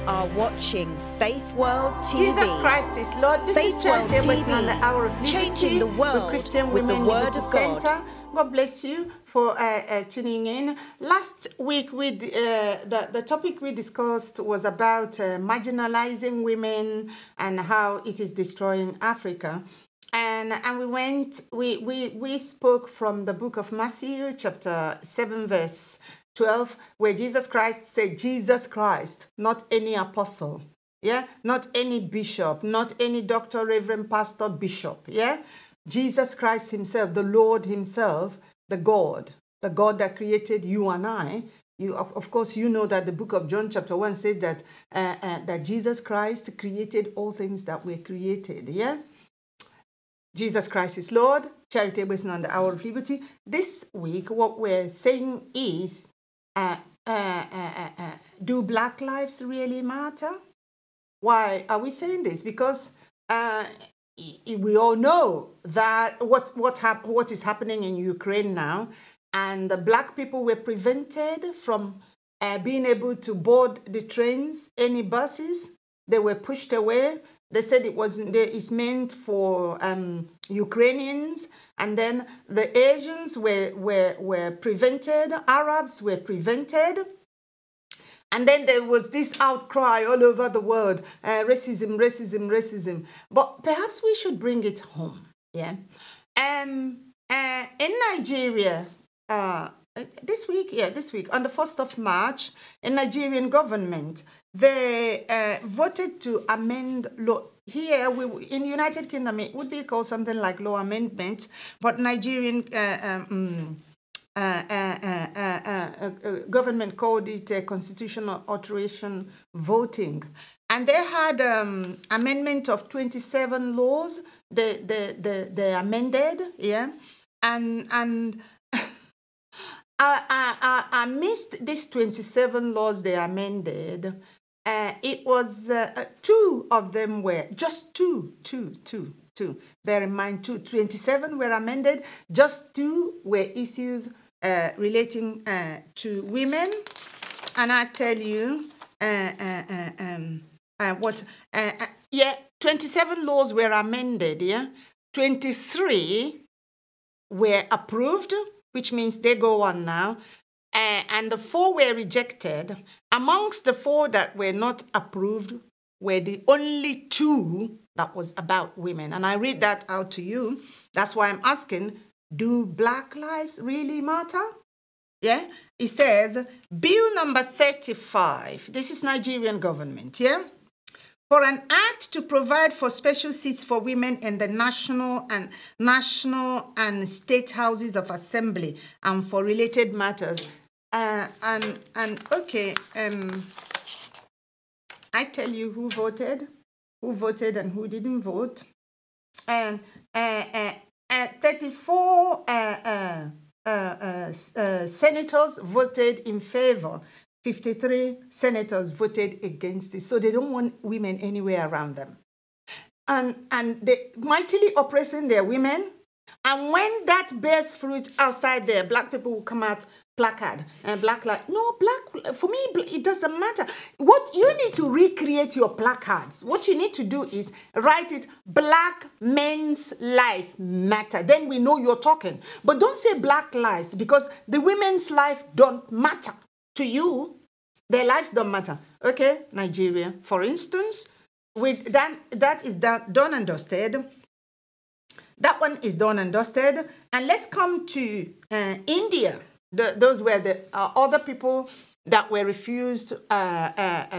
are watching Faith World TV. Jesus Christ is Lord. This Faith is World Christiaqn TV, and the Hour of Liberty changing the world with Christian with the Women Word Liberty of God. Center. God bless you for tuning in. Last week, the topic we discussed was about marginalizing women and how it is destroying Africa. And we spoke from the book of Matthew, chapter 7, verse 12, where Jesus Christ said, Jesus Christ, not any apostle, yeah, not any bishop, not any doctor, reverend, pastor, bishop, yeah, Jesus Christ himself, the Lord himself, the God that created you and I. You, of course, you know that the book of John chapter 1 said that that Jesus Christ created all things that were created, yeah. Jesus Christ is Lord, charitable is not the hour of liberty. This week, what we're saying is, do Black lives really matter? Why are we saying this? Because we all know that what is happening in Ukraine now, and the Black people were prevented from being able to board the trains, any buses. They were pushed away. They said it's meant for Ukrainians, and then the Asians were prevented, Arabs were prevented, and then there was this outcry all over the world, racism, racism, racism. But perhaps we should bring it home, yeah. In Nigeria, this week, on the 1st of March, a Nigerian government, they voted to amend law. Here, in United Kingdom, it would be called something like law amendment, but Nigerian government called it constitutional alteration voting. And they had amendment of 27 laws. They amended, yeah, and amidst these 27 laws they amended, it was two of them were just two. Bear in mind, 27 were amended. Just two were issues relating to women. And I tell you, 27 laws were amended. Yeah, 23 were approved, which means they go on now, and the 4 were rejected. Amongst the 4 that were not approved were the only 2 that was about women. And I read that out to you. That's why I'm asking, do Black lives really matter? Yeah, it says, Bill number 35, this is Nigerian government, yeah? For an act to provide for special seats for women in the national and state houses of assembly and for related matters. Okay, I tell you who voted and who didn't vote. And 34 senators voted in favor. 53 senators voted against it. So they don't want women anywhere around them. And they mightily oppressing their women. And when that bears fruit outside there, Black people will come out, placard and Black life. No, Black, for me, it doesn't matter. What you need to recreate your placards. What you need to do is write it, Black men's life matter. Then we know you're talking. But don't say Black lives, because the women's life don't matter. To you, their lives don't matter. Okay, Nigeria, for instance, with that is done and dusted. That one is done and dusted. And let's come to India. Those were the other people that were refused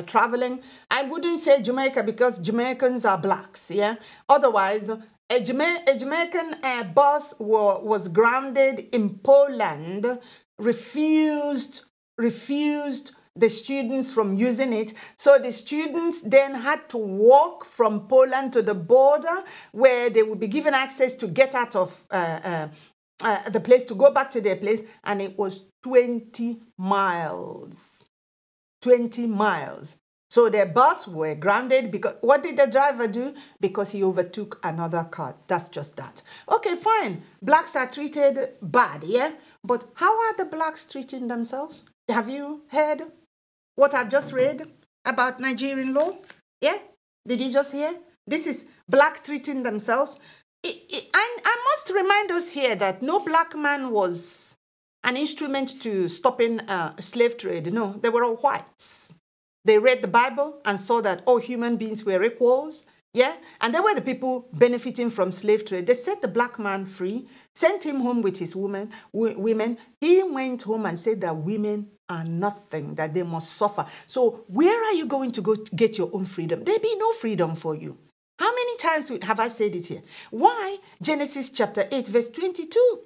traveling. I wouldn't say Jamaica because Jamaicans are Blacks, yeah? Otherwise, a Jamaican bus was grounded in Poland, refused the students from using it. So the students then had to walk from Poland to the border where they would be given access to get out of the place, to go back to their place. And it was 20 miles. 20 miles. So their bus were grounded because, what did the driver do? Because he overtook another car. That's just that. Okay, fine. Blacks are treated bad, yeah? But how are the Blacks treating themselves? Have you heard what I've just read? about Nigerian law? Yeah? Did you just hear? This is black treating themselves. And I must remind us here that no black man was an instrument to stopping slave trade. No, they were all whites. They read the Bible and saw that all human beings were equals. Yeah, and they were the people benefiting from slave trade. They set the black man free, sent him home with his women. He went home and said that women are nothing, that they must suffer. So where are you going to go to get your own freedom? There'll be no freedom for you. How many times have I said it here? Why? Genesis chapter 8, verse 22.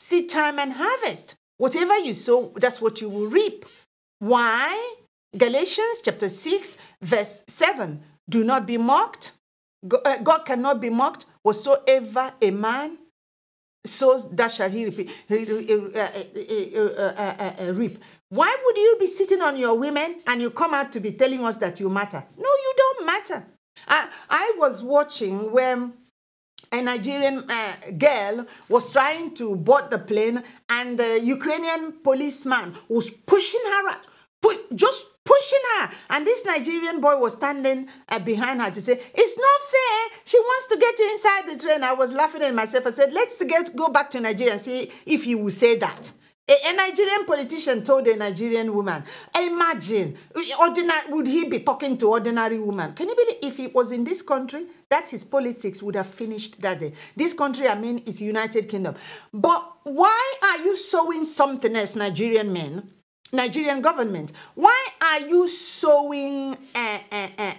Seed time and harvest. Whatever you sow, that's what you will reap. Why? Galatians chapter 6, verse 7. Do not be mocked. God cannot be mocked. Whatsoever a man sows, that shall he reap. Why would you be sitting on your women and you come out to be telling us that you matter? No, you don't matter. I was watching when a Nigerian girl was trying to board the plane and the Ukrainian policeman was pushing her out. Just pushing her. And this Nigerian boy was standing behind her to say, it's not fair. She wants to get inside the train. I was laughing at myself. I said, let's go back to Nigeria and see if he will say that. A Nigerian politician told a Nigerian woman, imagine, would he be talking to ordinary woman? Can you believe if it was in this country, that his politics would have finished that day? This country, I mean, is United Kingdom. But why are you sowing something as Nigerian men? Nigerian government, why are you sowing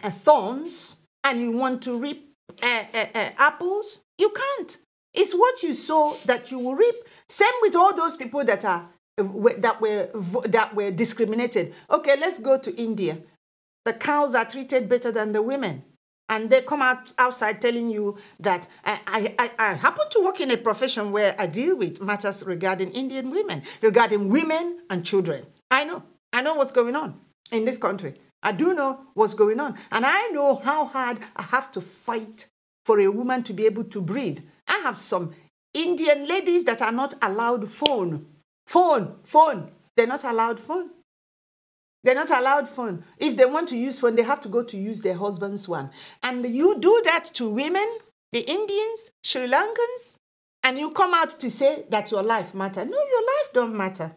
thorns and you want to reap apples? You can't. It's what you sow that you will reap. Same with all those people that were discriminated. Okay, let's go to India. The cows are treated better than the women. And they come outside telling you that I happen to work in a profession where I deal with matters regarding Indian women, regarding women and children. I know what's going on in this country. I do know what's going on. And I know how hard I have to fight for a woman to be able to breathe. I have some Indian ladies that are not allowed phone. They're not allowed phone. They're not allowed phone. If they want to use phone, they have to go to use their husband's one. And you do that to women, the Indians, Sri Lankans, and you come out to say that your life matters. No, your life don't matter.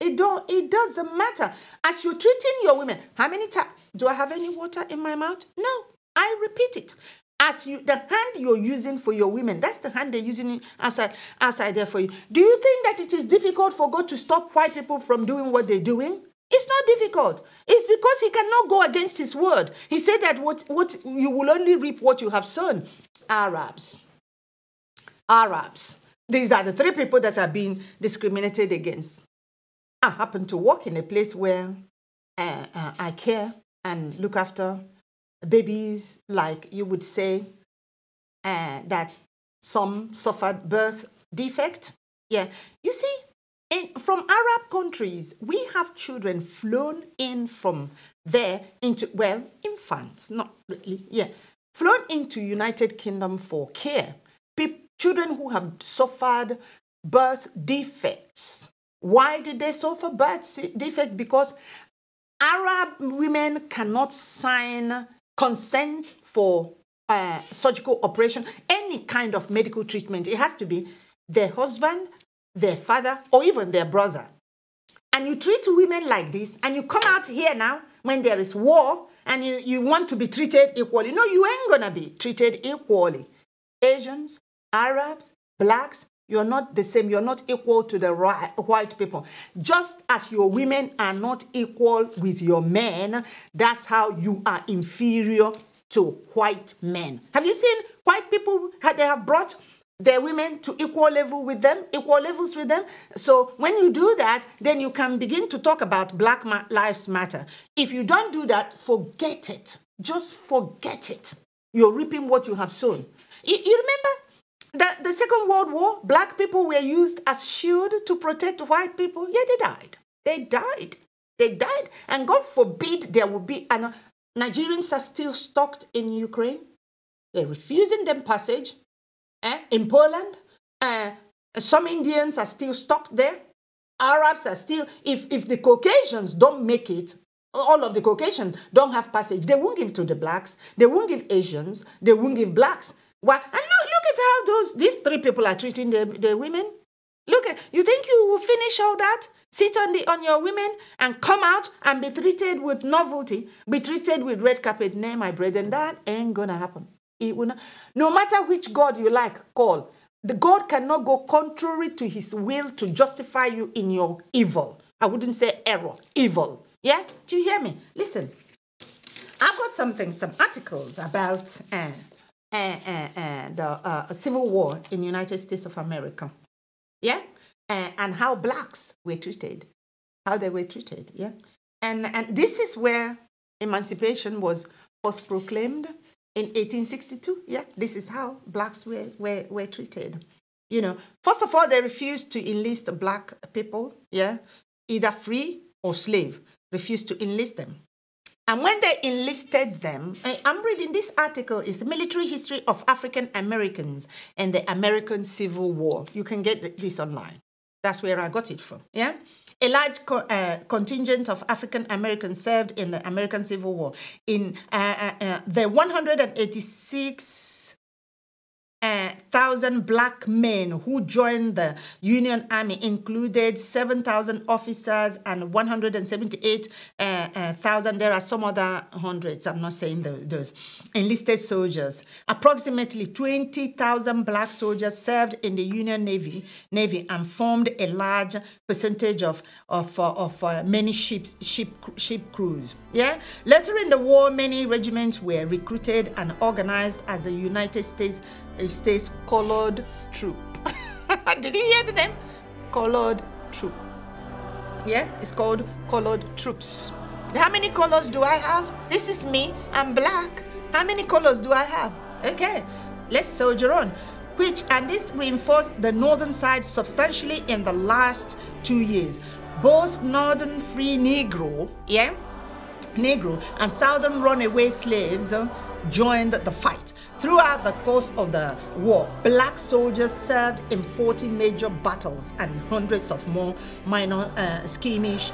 It doesn't matter. As you're treating your women, how many times do I have any water in my mouth? No, I repeat it. The hand you're using for your women, that's the hand they're using outside there for you. Do you think that it is difficult for God to stop white people from doing what they're doing? It's not difficult. It's because he cannot go against his word. He said that what you will only reap what you have sown. Arabs. These are the three people that are being discriminated against. I happen to work in a place where I care and look after babies, like you would say, that some suffered birth defect. Yeah, you see, from Arab countries, we have children flown in from there into, well, infants, not really, yeah, flown into United Kingdom for care. Children who have suffered birth defects. Why did they suffer birth defect? Because Arab women cannot sign consent for surgical operation, any kind of medical treatment. It has to be their husband, their father, or even their brother. And you treat women like this, and you come out here now when there is war, and you want to be treated equally. No, you ain't gonna be treated equally. Asians, Arabs, blacks, you're not the same. You're not equal to the white people. Just as your women are not equal with your men, that's how you are inferior to white men. Have you seen white people, they have brought their women to equal levels with them? So when you do that, then you can begin to talk about Black Lives Matter. If you don't do that, forget it. Just forget it. You're reaping what you have sown. You remember? The Second World War, black people were used as shield to protect white people. Yeah, they died. They died. And God forbid there will be... Nigerians are still stuck in Ukraine. They're refusing them passage. In Poland, some Indians are still stuck there. Arabs are still... If the Caucasians don't make it, all of the Caucasians don't have passage. They won't give to the blacks. They won't give Asians. They won't give blacks. Why? And look at how these three people are treating the women. Look at, you think you will finish all that? Sit on your women and come out and be treated with novelty, be treated with red carpet. Nay, my brethren, that ain't gonna happen. It will not. No matter which God you like, call. The God cannot go contrary to his will to justify you in your evil. I wouldn't say error, evil. Yeah? Do you hear me? Listen, I've got some articles about the civil war in the United States of America. Yeah? And how blacks were treated, how they were treated, yeah? And this is where emancipation was first proclaimed in 1862, yeah? This is how blacks were treated. You know, first of all, they refused to enlist black people, yeah? Either free or slave, refused to enlist them. And when they enlisted them, I'm reading this article, it's Military History of African Americans and the American Civil War. You can get this online. That's where I got it from, yeah? A large contingent of African Americans served in the American Civil War. In the 186,000 black men who joined the Union Army included 7,000 officers and 178,000. There are some other hundreds, I'm not saying those, enlisted soldiers. Approximately 20,000 black soldiers served in the Union Navy and formed a large percentage of many ship crews. Yeah. Later in the war, many regiments were recruited and organized as the United States Colored Troop. Did you hear the name? Colored Troop. Yeah, it's called Colored Troops. How many colors do I have? This is me. I'm black. How many colors do I have? Okay, let's soldier on. And this reinforced the northern side substantially in the last 2 years. Both northern free Negro and southern runaway slaves joined the fight. Throughout the course of the war, black soldiers served in 40 major battles and hundreds of more minor skirmish.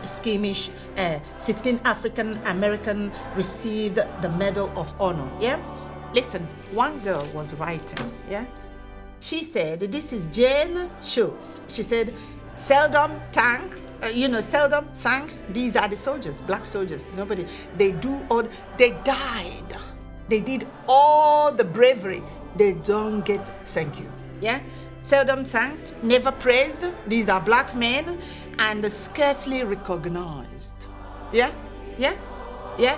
16 African American received the Medal of Honor. Yeah, listen, one girl was writing. Yeah, she said, this is Jane Schultz. She said, seldom thanks. These are the soldiers, black soldiers. Nobody, they died. They did all the bravery. They don't get thank you. Yeah? Seldom thanked, never praised. These are black men and scarcely recognized. Yeah? Yeah? Yeah?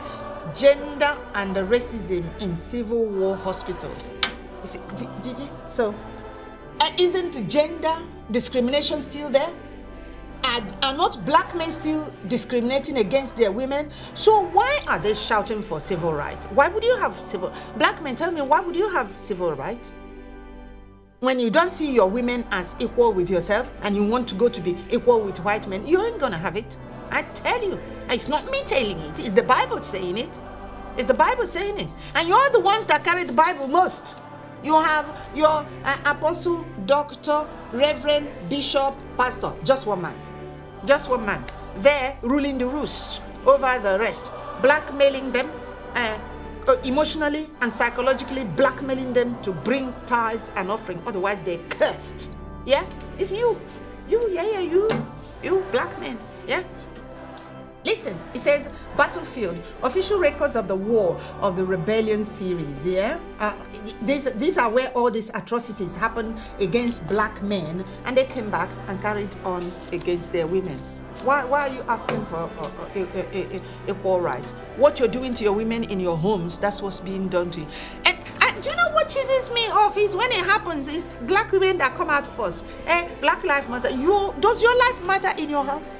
Gender and racism in Civil War hospitals. You see, did you? So, isn't gender discrimination still there? Are not black men still discriminating against their women? So why are they shouting for civil rights? Why would you have civil... Black men, tell me, why would you have civil rights? When you don't see your women as equal with yourself and you want to go to be equal with white men, you ain't gonna have it. I tell you. It's not me telling it. It's the Bible saying it. It's the Bible saying it. And you're the ones that carry the Bible most. You have your apostle, doctor, reverend, bishop, pastor. Just one man. Just one man. There ruling the roost over the rest. Blackmailing them, emotionally and psychologically blackmailing them to bring tithes and offering. Otherwise they're cursed. Yeah? It's you. You black men. Yeah? Listen, it says battlefield, official records of the war of the rebellion series, yeah? These are where all these atrocities happened against black men, and they came back and carried on against their women. Why are you asking for equal rights? What you're doing to your women in your homes, that's what's being done to you. And do you know what cheeses me off is when it happens, it's black women that come out first. Black life matter. Does your life matter in your house?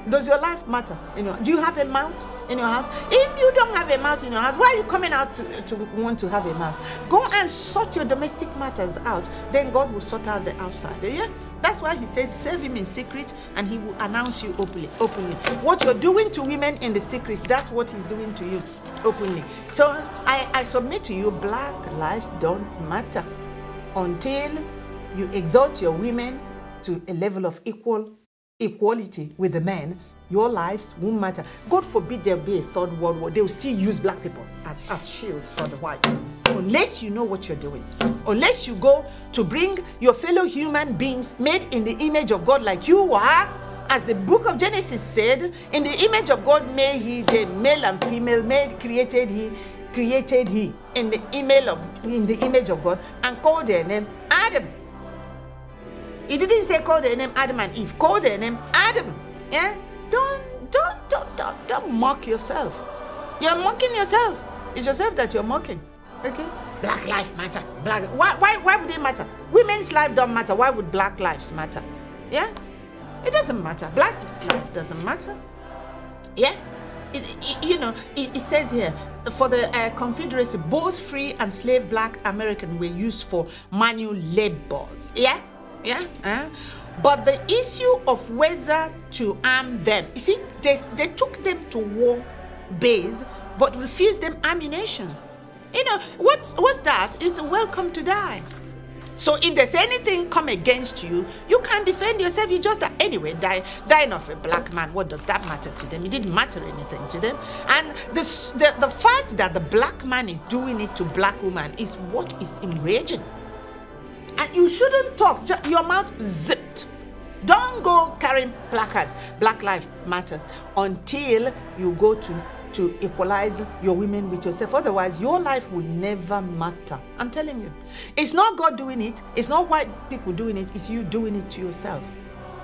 Does your life matter? Do you have a mouth in your house? If you don't have a mouth in your house, why are you coming out to want to have a mouth? Go and sort your domestic matters out. Then God will sort out the outside. Yeah? That's why he said, serve him in secret and he will announce you openly. What you're doing to women in the secret, that's what he's doing to you openly. So I submit to you, black lives don't matter until you exalt your women to a level of equality with the men, Your lives won't matter. God forbid there'll be a third world war. They will still use black people as shields for the white. Unless you know what you're doing. Unless you go to bring your fellow human beings made in the image of God like you are. As the book of Genesis said, in the image of God made he them, male and female, created he in the image of God, and called their name Adam. He didn't say call their name Adam and Eve, call their name Adam. Yeah? Don't mock yourself. You're mocking yourself. It's yourself that you're mocking. Okay? Black lives matter. Why would it matter? Women's life don't matter. Why would black lives matter? Yeah? It doesn't matter. Black life doesn't matter. Yeah? It says here, for the Confederacy, both free and slave black Americans were used for manual labors. Yeah? Yeah? But the issue of whether to arm them, you see, they took them to war base, but refused them ammunition. What's that? Is welcome to die. So if there's anything come against you, you can't defend yourself. You just die. Anyway, dying of a black man, what does that matter to them? It didn't matter anything to them. And the fact that the black man is doing it to black woman is what is enraging. And you shouldn't talk, your mouth zipped. Don't go carrying placards, Black Lives Matter, until you go to equalize your women with yourself. Otherwise, your life will never matter. I'm telling you. It's not God doing it. It's not white people doing it. It's you doing it to yourself.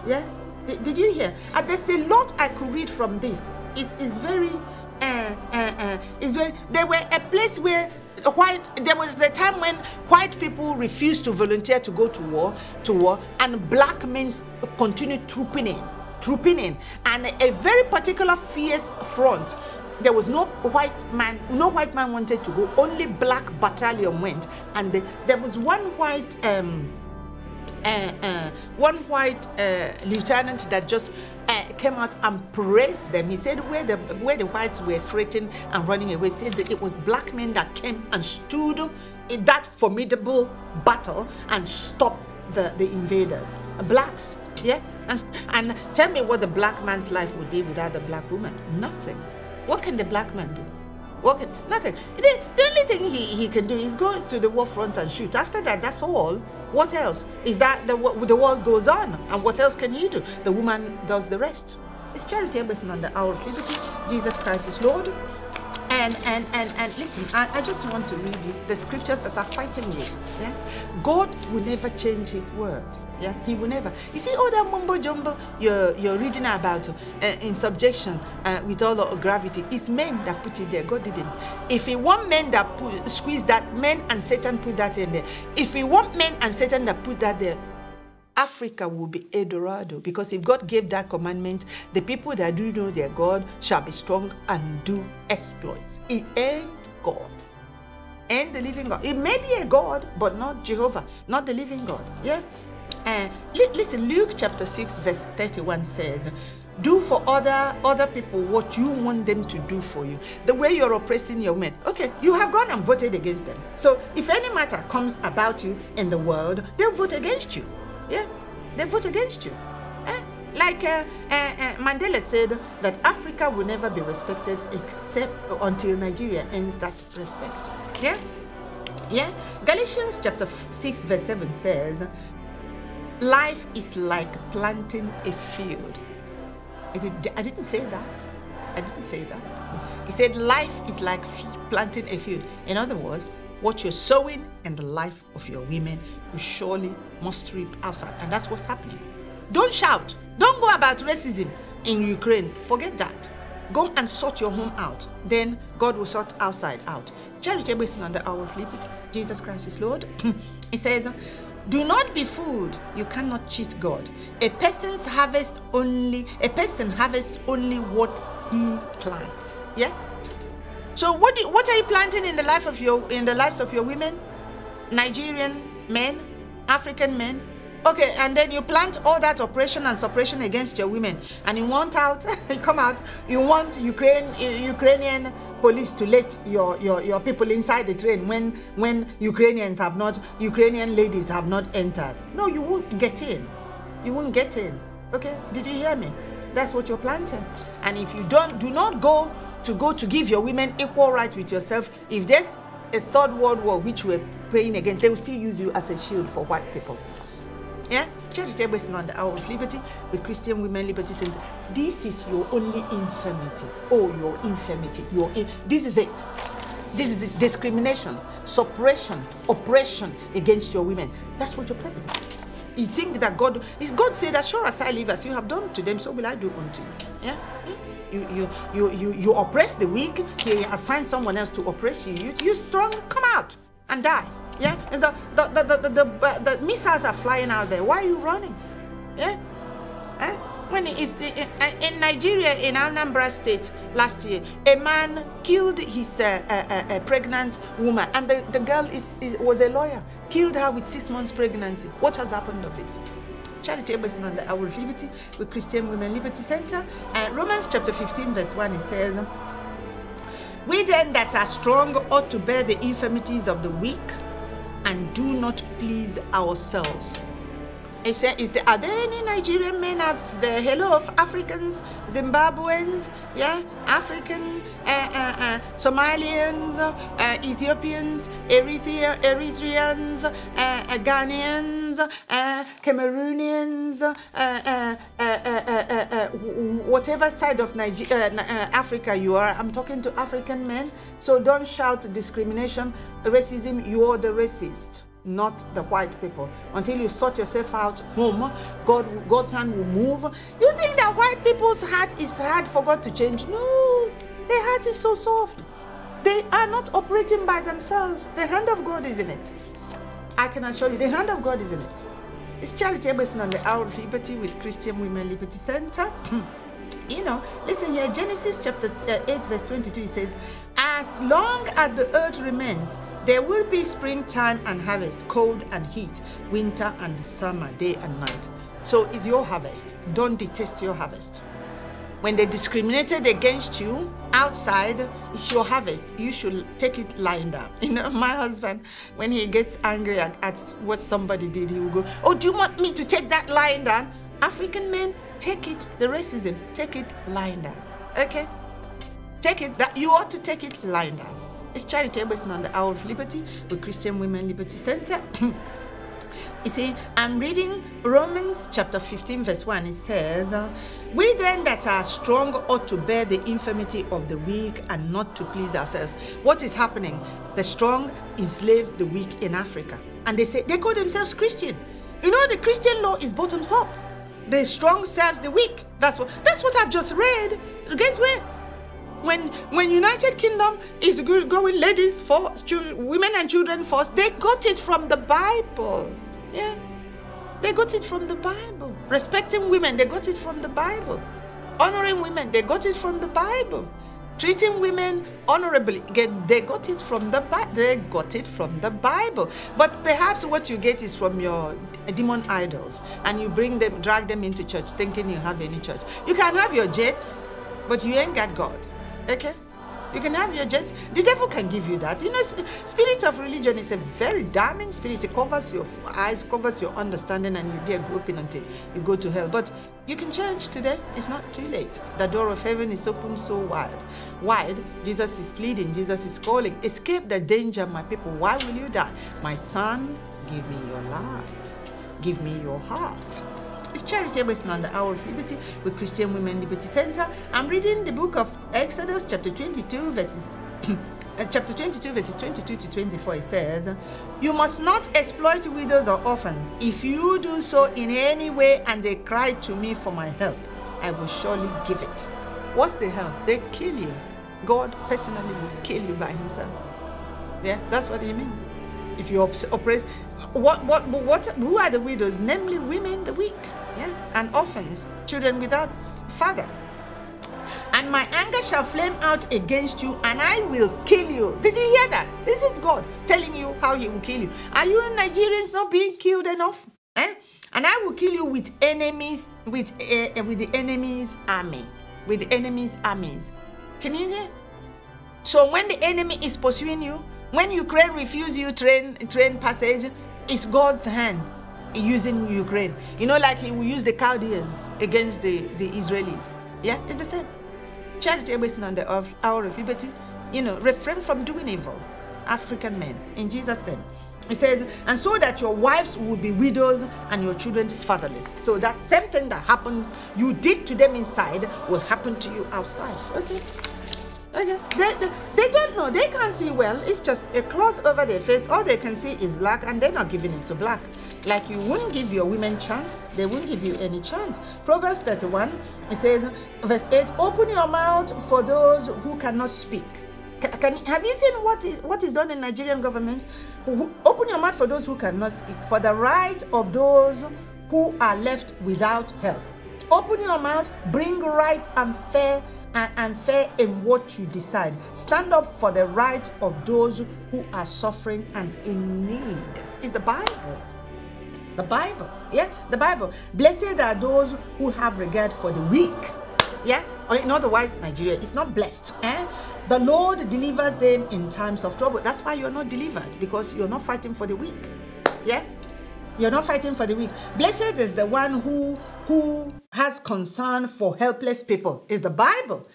Yeah? Did you hear? There's a lot I could read from this. It's very, there were a place where there was a time when white people refused to volunteer to go to war, and black men continued trooping in, and a very particular fierce front. There was no white man wanted to go. Only black battalion went, and there was one white lieutenant that just came out and praised them. He said where the whites were fretting and running away, said that it was black men that came and stood in that formidable battle and stopped the invaders. Blacks, yeah? And tell me what the black man's life would be without the black woman. Nothing. What can the black man do? Nothing. The only thing he can do is go to the war front and shoot. After that, that's all. What else? Is that the world goes on? And what else can he do? The woman does the rest. It's Charity Embassy on the Hour of Liberty. Jesus Christ is Lord. And listen, I just want to read you the scriptures that are fighting you. Yeah? God will never change his word. Yeah, he will never. You see all that mumbo jumbo you're reading about in subjection with all of gravity. It's men that put it there. God didn't. If he want men that squeeze that, men and Satan put that in there. If he want men and Satan that put that there, Africa will be Eldorado. Because if God gave that commandment, the people that do know their God shall be strong and do exploits. It ain't God. Ain't the living God. It may be a God, but not Jehovah, not the living God. Yeah. Listen, Luke chapter 6 verse 31 says, do for other people what you want them to do for you. The way you're oppressing your men. Okay, you have gone and voted against them. So if any matter comes about you in the world, they'll vote against you. Yeah, they vote against you. Like Mandela said that Africa will never be respected except until Nigeria ends that respect. Yeah? Yeah? Galatians chapter 6 verse 7 says, life is like planting a field. I didn't say that. I didn't say that. He said life is like planting a field. In other words, what you're sowing in the life of your women, you surely must reap outside. And that's what's happening. Don't shout. Don't go about racism in Ukraine. Forget that. Go and sort your home out. Then God will sort outside out. Charity Embassy on the Hour of Liberty. Jesus Christ is Lord. He says, do not be fooled. You cannot cheat God. A person harvests only what he plants. Yeah? So what are you planting in the lives of your women? Nigerian men, African men. Okay, and then you plant all that oppression and suppression against your women, and you want you want Ukrainian police to let your people inside the train when Ukrainian ladies have not entered. No, you won't get in. You won't get in. Okay? Did you hear me? that's what you're planting. And if you do not go to give your women equal right with yourself, if there's a third world war which we're praying against, they will still use you as a shield for white people. Yeah, charitable is not the hour of liberty with Christian Women Liberty Center. This is your only infirmity. Oh, your infirmity. This is it. This is it. Discrimination, suppression, oppression against your women. That's what your problem is. You think that God said that, sure as I live, as you have done to them, so will I do unto you. Yeah. You oppress the weak. You assign someone else to oppress you. You strong, come out and die. Yeah, and the missiles are flying out there. Why are you running? Yeah, when it's in Nigeria, in Anambra State last year, a man killed his a pregnant woman, and the girl was a lawyer. Killed her with 6 months pregnancy. What has happened of it? Charitable is not the hour of liberty with Christian Women Liberty Center. Romans chapter 15 verse 1, it says, "We then that are strong ought to bear the infirmities of the weak, and do not please ourselves." It said, are there any Nigerian men out there? Hello, of Africans, Zimbabweans, yeah, African, Somalians, Ethiopians, Eritreans, Ghanaians, Cameroonians, whatever side of Africa you are. I'm talking to African men, so don't shout discrimination, racism. You're the racist, not the white people. Until you sort yourself out home, God's hand will move. You think that white people's heart is hard for God to change? No, their heart is so soft. They are not operating by themselves. The hand of God is in it. I can assure you, the hand of God is in it. It's charitable, it's on the hour of liberty with Christian Women Liberty Center. You know, listen here, Genesis chapter 8 verse 22, it says, "As long as the earth remains, there will be springtime and harvest, cold and heat, winter and summer, day and night." So it's your harvest. Don't detest your harvest. When they discriminated against you outside, it's your harvest. You should take it lying down. You know, my husband, when he gets angry at what somebody did, he will go, "Oh, do you want me to take that lying down?" African men, take it, the racism, take it lying down. Okay? Take it, that you ought to take it lying down. It's charitable, it's not the hour of liberty with Christian Women Liberty Center. You see, I'm reading Romans chapter 15 verse 1. It says, "We then that are strong ought to bear the infirmity of the weak and not to please ourselves." What is happening? The strong enslaves the weak in Africa. And they call themselves Christian. You know, the Christian law is bottoms up. The strong serves the weak. That's what I've just read. Guess where? When United Kingdom is going ladies first, women and children first, they got it from the Bible. Yeah, they got it from the Bible. Respecting women, they got it from the Bible. Honoring women, they got it from the Bible. Treating women honorably, they got it from the Bible. They got it from the Bible. But perhaps what you get is from your demon idols, and you drag them into church, thinking you have any church. You can have your jets, but you ain't got God. Okay? You can have your jets. The devil can give you that. You know, spirit of religion is a very damning spirit. It covers your eyes, covers your understanding, and you dare groping until you go to hell. But you can change today. It's not too late. The door of heaven is open so wide. Jesus is pleading. Jesus is calling. Escape the danger, my people. Why will you die? My son, give me your life. Give me your heart. It's charitable, it's not the hour of liberty with Christian Women Liberty Center. I'm reading the book of Exodus, chapter 22, verses 22 to 24. It says, "You must not exploit widows or orphans. If you do so in any way and they cry to me for my help, I will surely give it." What's the help? They kill you. God personally will kill you by himself. Yeah, that's what he means. If you oppress, who are the widows? Namely, women, the weak, yeah, and orphans, children without father. "And my anger shall flame out against you, and I will kill you." Did you hear that? This is God telling you how he will kill you. Are you Nigerians not being killed enough? "And I will kill you with enemies, with the enemy's army, with the enemy's armies." Can you hear? So when the enemy is pursuing you, when Ukraine refuse you train passage, it's God's hand. using Ukraine. You know, like he will use the Chaldeans against the Israelis. Yeah, it's the same. Charity based on the hour of liberty. You know, refrain from doing evil. African men, in Jesus' name. It says, and so that your wives will be widows and your children fatherless. So that same thing that happened, you did to them inside, will happen to you outside. Okay? Okay. They don't know. They can't see well. It's just a cloth over their face. All they can see is black, and they're not giving it to black. Like you wouldn't give your women chance, they won't give you any chance. Proverbs 31, it says, verse 8, open your mouth for those who cannot speak. Have you seen what is done in Nigerian government? Open your mouth for those who cannot speak, for the right of those who are left without help. Open your mouth, bring right and fair in what you decide. Stand up for the right of those who are suffering and in need. It's the Bible. The Bible. Yeah, the Bible. Blessed are those who have regard for the weak. Yeah, or in other words, Nigeria is not blessed. The Lord delivers them in times of trouble. That's why you're not delivered, because you're not fighting for the weak. Yeah, you're not fighting for the weak. Blessed is the one who has concern for helpless people. Is the Bible.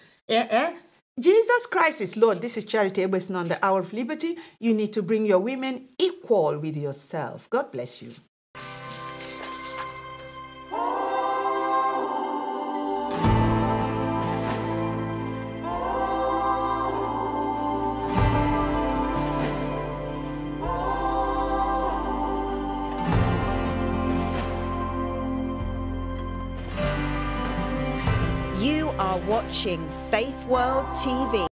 Jesus Christ is Lord. This is Charity based on the hour of liberty. You need to bring your women equal with yourself. God bless you. You are watching Faith World TV.